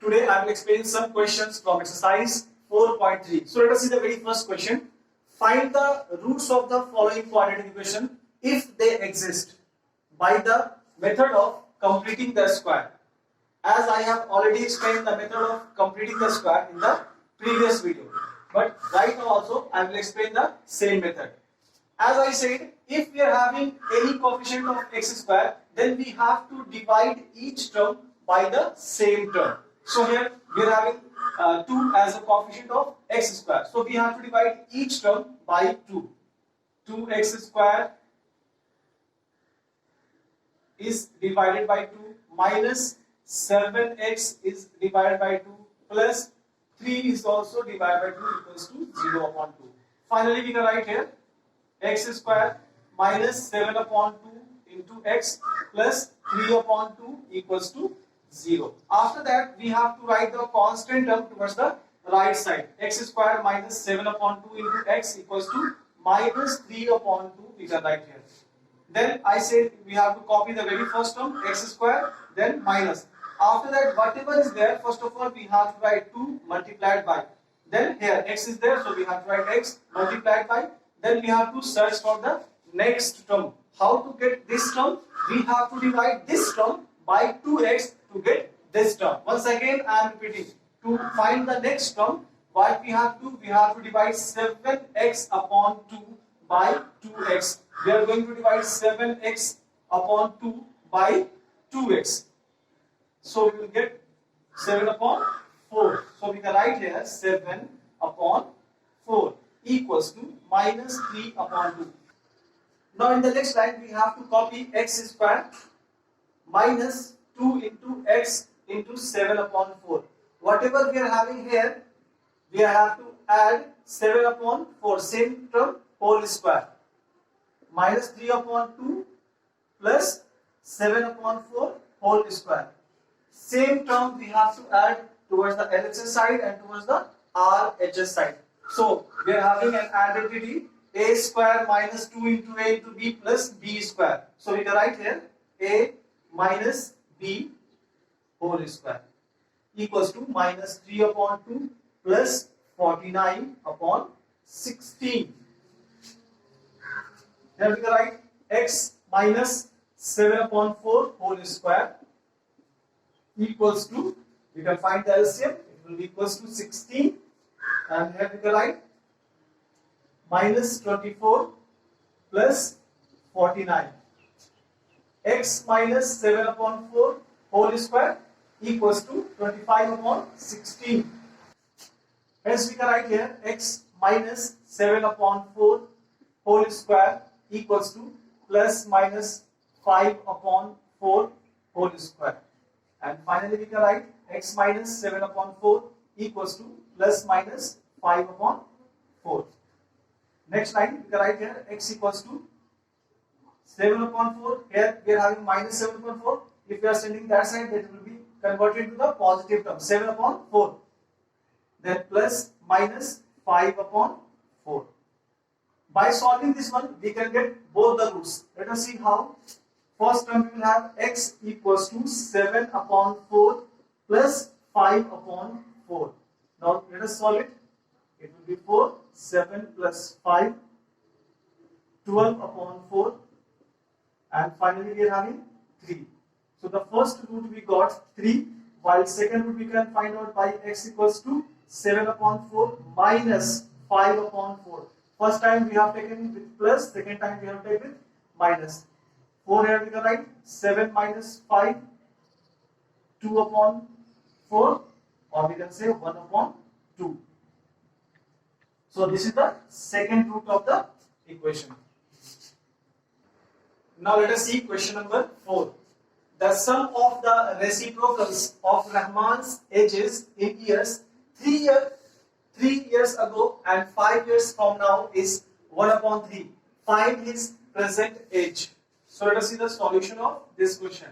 Today I will explain some questions from exercise 4.3. So let us see the very first question. Find the roots of the following quadratic equation if they exist by the method of completing the square. As I have already explained the method of completing the square in the previous video. But right now also I will explain the same method. As I said, if we are having any coefficient of x square, then we have to divide each term by the same term. So here we are having 2 as a coefficient of x square. So we have to divide each term by 2. 2x square is divided by 2 minus 7x is divided by 2 plus 3 is also divided by 2 equals to 0 upon 2. Finally we can write here x square minus 7 upon 2 into x plus 3 upon 2 equals to 0. After that we have to write the constant term towards the right side. X square minus 7 upon 2 into x equals to minus 3 upon 2 we can write here. Then I said we have to copy the very first term x square then minus. After that whatever is there, first of all we have to write 2 multiplied by. Then here x is there, so we have to write x multiplied by. Then we have to search for the next term. How to get this term? We have to divide this term by 2x to get this term. Once again I am repeating. To find the next term, what we have to do? We have to divide 7x upon 2 by 2x. We are going to divide 7x upon 2 by 2x. So we will get 7 upon 4. So we can write here 7 upon 4 equals to minus 3 upon 2. Now in the next line we have to copy x square minus 2 into x into 7 upon 4. Whatever we are having here, we have to add 7 upon 4, same term, whole square. Minus 3 upon 2 plus 7 upon 4 whole square. Same term we have to add towards the LHS side and towards the RHS side. So we are having an identity a square minus 2 into a into b plus b square. So we can write here a minus b whole square equals to minus 3 upon 2 plus 49 upon 16. Here we can write x minus 7 upon 4 whole square equals to, we can find the LCM, it will be equals to 16, and here we can write minus 24 plus 49. X minus 7 upon 4 whole square equals to 25 upon 16. Hence we can write here x minus 7 upon 4 whole square equals to plus minus 5 upon 4 whole square. And finally we can write x minus 7 upon 4 equals to plus minus 5 upon 4. Next line we can write here x equals to 7 upon 4. Here we are having minus 7 upon 4. If we are sending that side, that will be converted to the positive term 7 upon 4. Then plus minus 5 upon 4. By solving this one, we can get both the roots. Let us see how. First term we will have x equals to 7 upon 4 plus 5 upon 4. Now let us solve it. It will be 4, 7 plus 5, 12 upon 4, and finally we are having 3. So the first root we got 3, while second root we can find out by x equals to 7 upon 4 minus 5 upon 4. First time we have taken with plus, second time we have taken with minus. 4 here we can write 7 minus 5, 2 upon 4, or we can say 1 upon 2. So this is the second root of the equation. Now let us see question number 4. The sum of the reciprocals of Rahman's ages in years 3 years ago and 5 years from now is 1 upon 3. Find his present age. So let us see the solution of this question.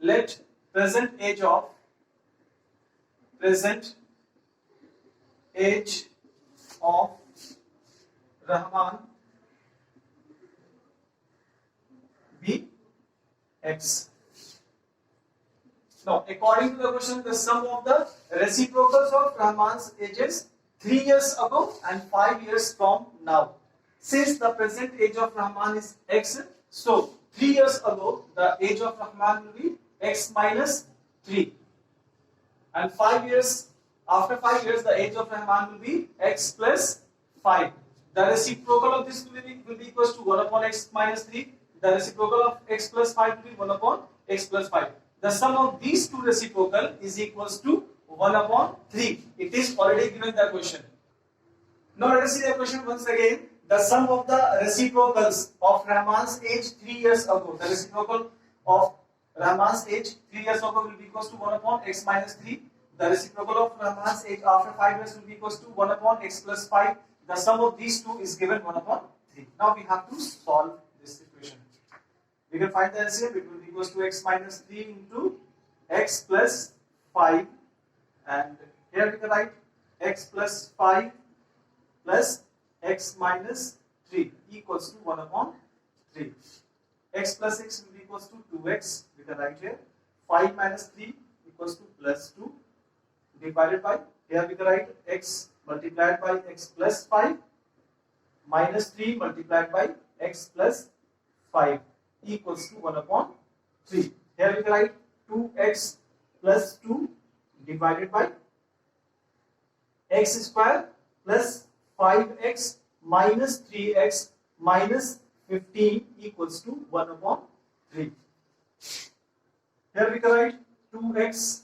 Let present age of Rahman be x. Now, according to the question, the sum of the reciprocals of Rahman's ages 3 years ago and 5 years from now. Since the present age of Rahman is x, so 3 years ago the age of Rahman will be x minus 3, and 5 years, after 5 years the age of Rahman will be x plus 5. The reciprocal of this will be equals to 1 upon x minus 3. The reciprocal of x plus 5 will be 1 upon x plus 5. The sum of these two reciprocal is equals to 1 upon 3. It is already given the question. Now let us see the question once again. The sum of the reciprocals of Rahman's age 3 years ago. The reciprocal of Rahman's age 3 years ago will be equals to 1 upon x minus 3. The reciprocal of Rahman's age after 5 years will be equals to 1 upon x plus 5. The sum of these two is given 1 upon 3. Now we have to solve this equation. We can find the LCM. It will be equals to x minus 3 into x plus 5, and here we can write x plus 5 plus x minus 3 equals to 1 upon 3. X plus x will be equals to 2x. We can write here 5 minus 3 equals to plus 2 divided by, here we can write x multiplied by x plus 5 minus 3 multiplied by x plus 5 equals to 1 upon 3. Here we can write 2x plus 2 divided by x square plus 5x minus 3x minus 15 equals to 1 upon 3. Here we can write 2x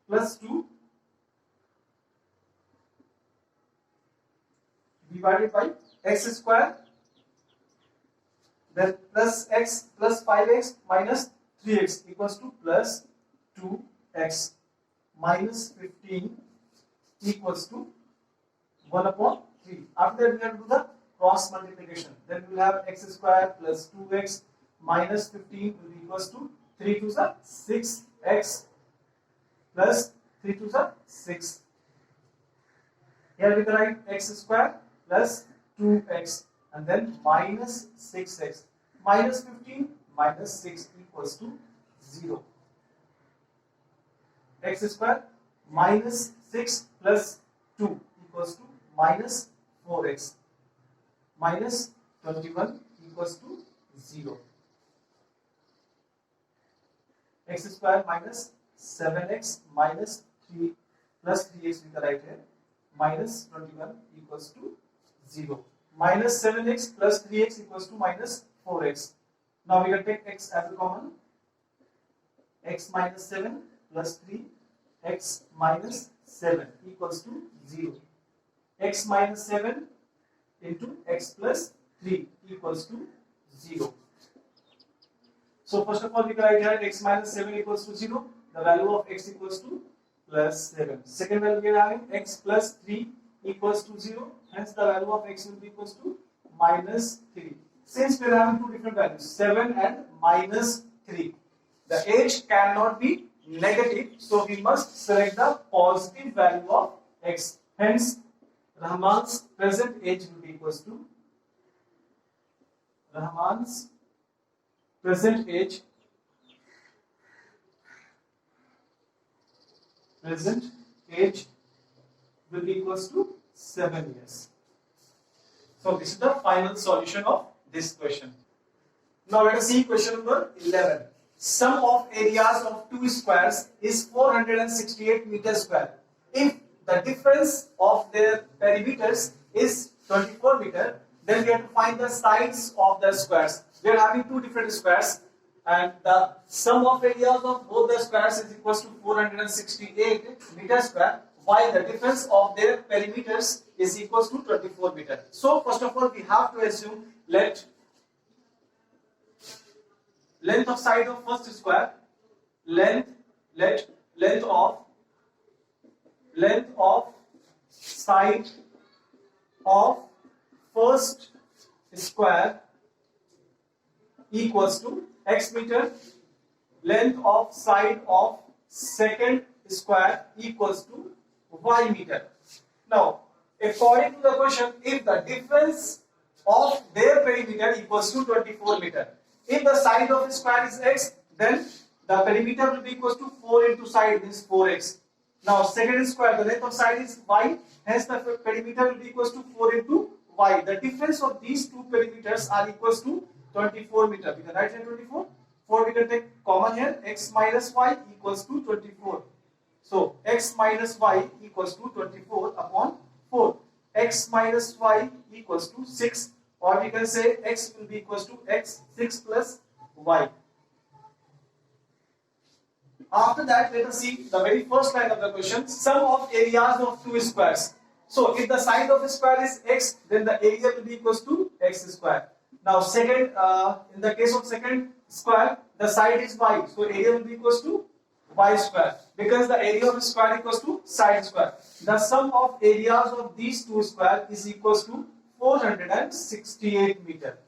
plus 2 divided by x square, then plus x plus 5x minus 3x equals to plus 2x minus 15 equals to 1 upon 3. After that we have to do the cross multiplication. Then we will have x square plus 2x minus 15 will be equals to 3 to the 6x plus 3 to the 6. Here we can write x square plus 2x and then minus 6x minus 15 minus 6 equals to 0. X square minus 6 plus 2 equals to minus 4x minus 21 equals to 0. X square minus 7x minus 3 plus 3x we can write here minus 21 equals to 0. Minus 7x plus 3x equals to minus 4x. Now we can take x as a common. X minus 7 plus 3, x minus 7 equals to 0. X minus 7 into x plus 3 equals to 0. So first of all we can write here x minus 7 equals to 0. The value of x equals to plus 7. Second value we are having x plus 3 equals to 0. Hence the value of x will be equals to minus 3. Since we are having two different values, 7 and minus 3, the age cannot be negative, so we must select the positive value of x. Hence Rahman's present age will be equals to Rahman's present age will be equals to 7 years. So this is the final solution of this question. Now let us see question number 11. Sum of areas of two squares is 468 meters square. If the difference of their perimeters is 24 meter, then we have to find the sides of the squares. We are having two different squares, and the sum of areas of both the squares is equals to 468 meters square, while the difference of their perimeters is equals to 24 meter. So first of all we have to assume let length of side of first square, length of side of first square equals to x meter, length of side of second square equals to y meter. Now according to the question, if the difference of their perimeter equals to 24 meter, if the side of square is x, then the perimeter will be equals to 4 into side, means 4x. Now second square, the length of side is y, hence the perimeter will be equals to 4 into y. The difference of these two perimeters are equals to 24 meter. We can write here 24. 4 we can take common here, x minus y equals to 24. So x minus y equals to 24 upon 4. X minus y equals to 6, or we can say x will be equals to x 6 plus y. After that, let us see the very first line of the question, sum of areas of two squares. So if the side of a square is x, then the area will be equals to x square. Now second, in the case of second square, the side is y, so area will be equals to y square, because the area of a square equals to side square. The sum of areas of these two squares is equals to 468 meter.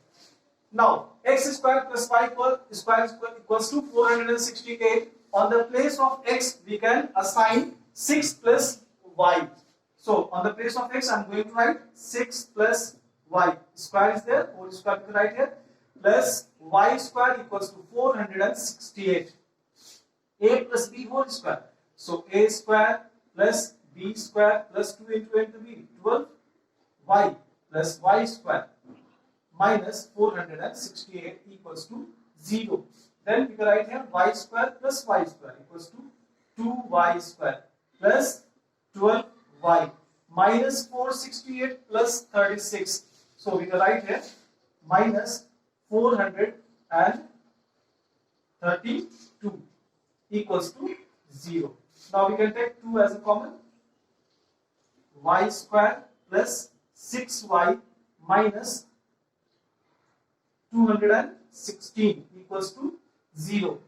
Now x square plus y square equals to 468. On the place of x, we can assign 6 plus y. So on the place of x, I am going to write 6 plus y. Square is there, whole square to write here, plus y square equals to 468. A plus b whole square. So a square plus b square plus 2 into a into b, 12 y plus y square minus 468 equals to 0. Then we can write here y square plus y square equals to 2y square plus 12y minus 468 plus 36. So we can write here minus 432 equals to 0. Now we can take 2 as a common. Y square plus 6y minus 216 equals to 0.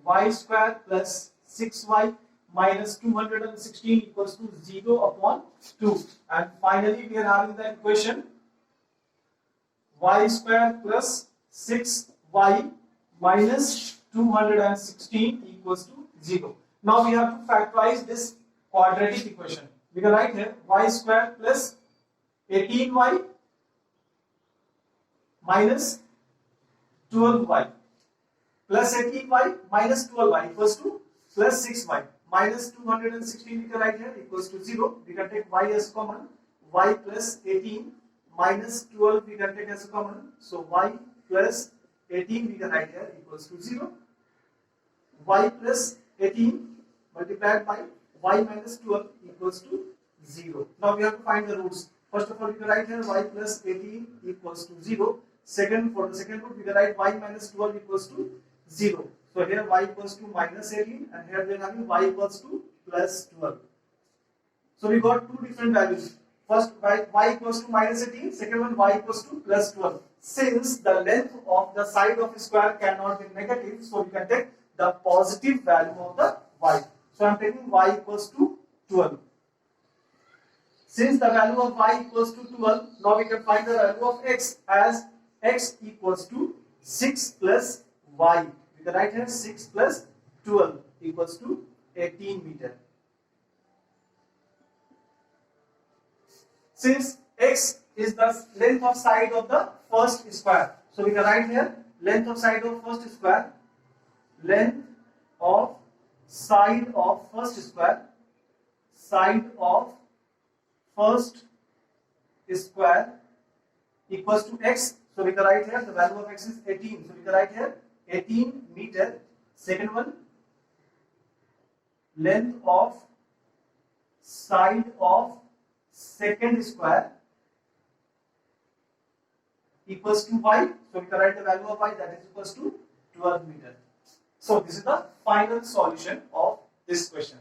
Y square plus 6y minus 216 equals to 0 upon 2. And finally, we are having the equation y square plus 6y minus 216 equals to 0. Now we have to factorize this quadratic equation. We can write here y square plus 18y minus 12y plus 18y minus 12y equals to plus 6y minus 216 we can write here equals to 0. We can take y as common. Y plus 18 minus 12 we can take as a common. So y plus 18 we can write here equals to 0. Y plus 18 multiplied by y minus 12 equals to 0. Now we have to find the roots. First of all, we can write here y plus 18 equals to 0. Second, for the second root, we can write y minus 12 equals to 0. So here y equals to minus 18, and here we are having y equals to plus 12. So we got two different values. First y equals to minus 18, second one y equals to plus 12. Since the length of the side of a square cannot be negative, so we can take the positive value of the y. So I am taking y equals to 12. Since the value of y equals to 12, now we can find the value of x as x equals to 6 plus y. We can write here 6 plus 12 equals to 18 meter. Since x is the length of side of the first square, so we can write here length of side of first square, length of side of first square, side of first square equals to x. So we can write here the value of x is 18. So we can write here 18 meter. Second one, length of side of second square equals to y. So we can write the value of y, that is equals to 12 meter. So this is the final solution of this question.